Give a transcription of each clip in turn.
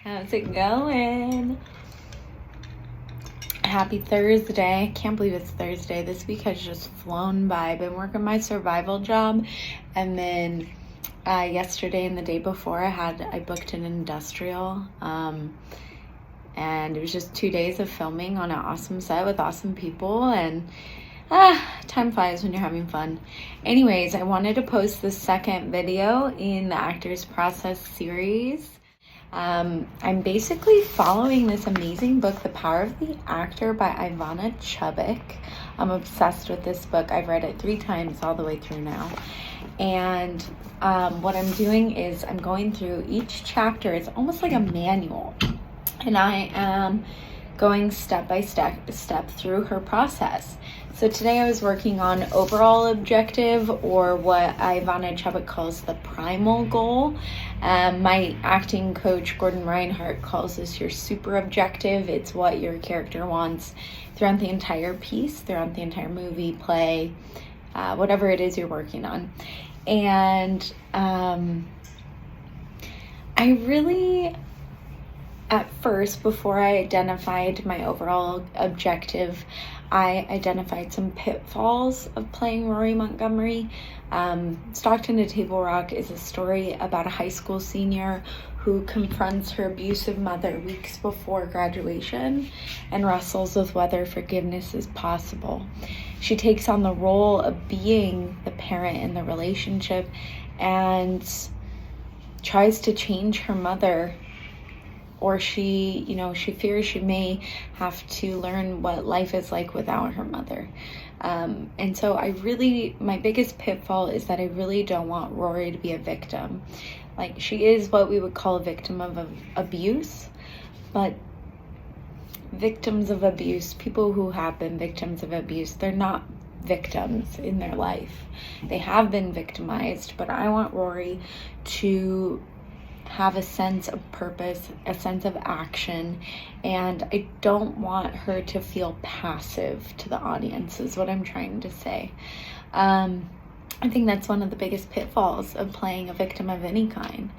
How's it going? Happy Thursday. I can't believe it's Thursday. This week has just flown by. I've been working my survival job, and then yesterday and the day before I booked an industrial, and it was just 2 days of filming on an awesome set with awesome people, and time flies when you're having fun. Anyways, I wanted to post the second video in the Actors Process series. I'm basically following this amazing book, The Power of the Actor by Ivanna Chubbuck. I'm obsessed with this book. I've read it 3 times all the way through now. And what I'm doing is I'm going through each chapter. It's almost like a manual. And I am going step by step through her process. So today I was working on overall objective, or what Ivanna Chubbuck calls the primal goal. My acting coach, Gordon Reinhardt, calls this your super objective. It's what your character wants throughout the entire piece, throughout the entire movie, play, whatever it is you're working on. And I really, at first, before I identified my overall objective, I identified some pitfalls of playing Rory Montgomery. Stockton to Table Rock is a story about a high school senior who confronts her abusive mother weeks before graduation and wrestles with whether forgiveness is possible. She takes on the role of being the parent in the relationship and tries to change her mother, or she fears she may have to learn what life is like without her mother. And so my biggest pitfall is that I really don't want Rory to be a victim. Like, she is what we would call a victim of abuse, but victims of abuse, people who have been victims of abuse, they're not victims in their life. They have been victimized, but I want Rory to have a sense of purpose, a sense of action, and I don't want her to feel passive to the audience, is what I'm trying to say. I think that's one of the biggest pitfalls of playing a victim of any kind,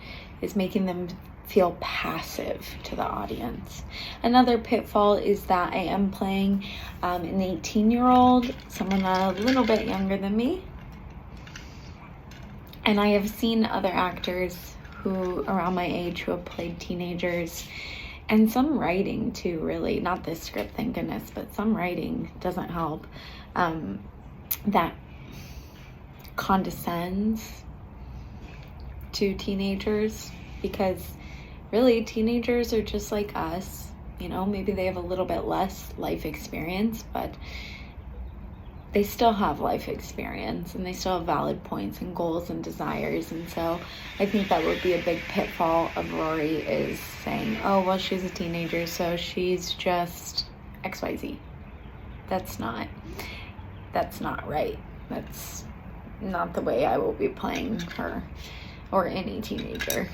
is making them feel passive to the audience. Another pitfall is that I am playing an 18-year-old, someone a little bit younger than me, and I have seen other actors who around my age who have played teenagers, and some writing too, really, not this script, thank goodness, but some writing doesn't help, that condescends to teenagers, because really teenagers are just like us, maybe they have a little bit less life experience, but they still have life experience, and they still have valid points and goals and desires. And so I think that would be a big pitfall of Rory, is saying, oh, well, she's a teenager, so she's just XYZ. That's not right. That's not the way I will be playing her or any teenager.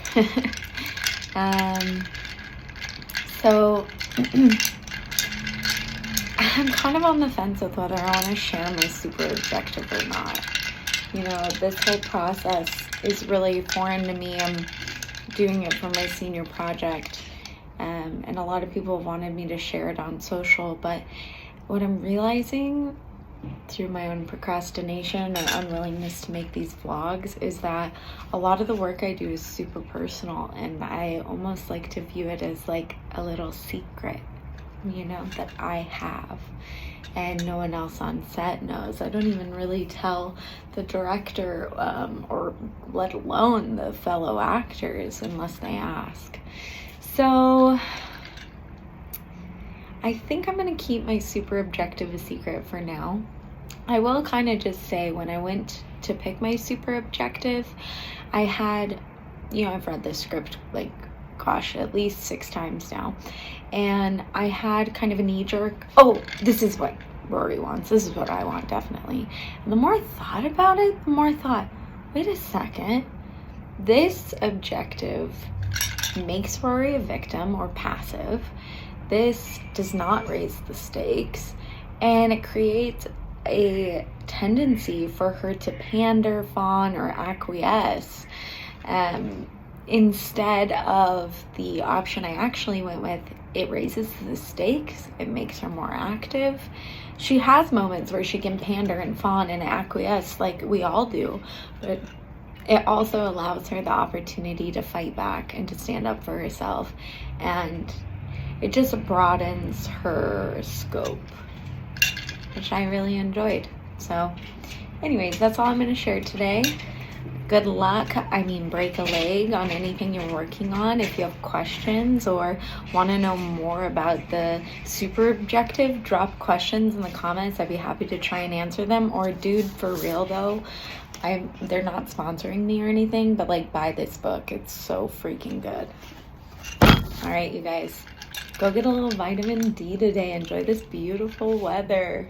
So I'm kind of on the fence with whether I want to share my super objective or not. This whole process is really foreign to me. I'm doing it for my senior project, and a lot of people wanted me to share it on social, but what I'm realizing through my own procrastination or unwillingness to make these vlogs is that a lot of the work I do is super personal, and I almost like to view it as like a little secret, that I have, and no one else on set knows. I don't even really tell the director, or let alone the fellow actors, unless they ask. So I think I'm going to keep my super objective a secret for now. I will kind of just say, when I went to pick my super objective, I had, I've read this script at least 6 times now, and I had kind of a knee-jerk, oh, this is what Rory wants, this is what I want, definitely. And the more I thought about it, the more I thought, wait a second, this objective makes Rory a victim or passive. This does not raise the stakes, and it creates a tendency for her to pander, fawn, or acquiesce. instead of the option I actually went with, it raises the stakes, it makes her more active. She has moments where she can pander and fawn and acquiesce like we all do, but it also allows her the opportunity to fight back and to stand up for herself, and it just broadens her scope, which I really enjoyed. So anyways, that's all I'm going to share today. Good luck, break a leg on anything you're working on. If you have questions or want to know more about the super objective, drop questions in the comments. I'd be happy to try and answer them. Or dude, for real though, they're not sponsoring me or anything, but like, buy this book. It's so freaking good. All right, you guys, go get a little vitamin D today. Enjoy this beautiful weather.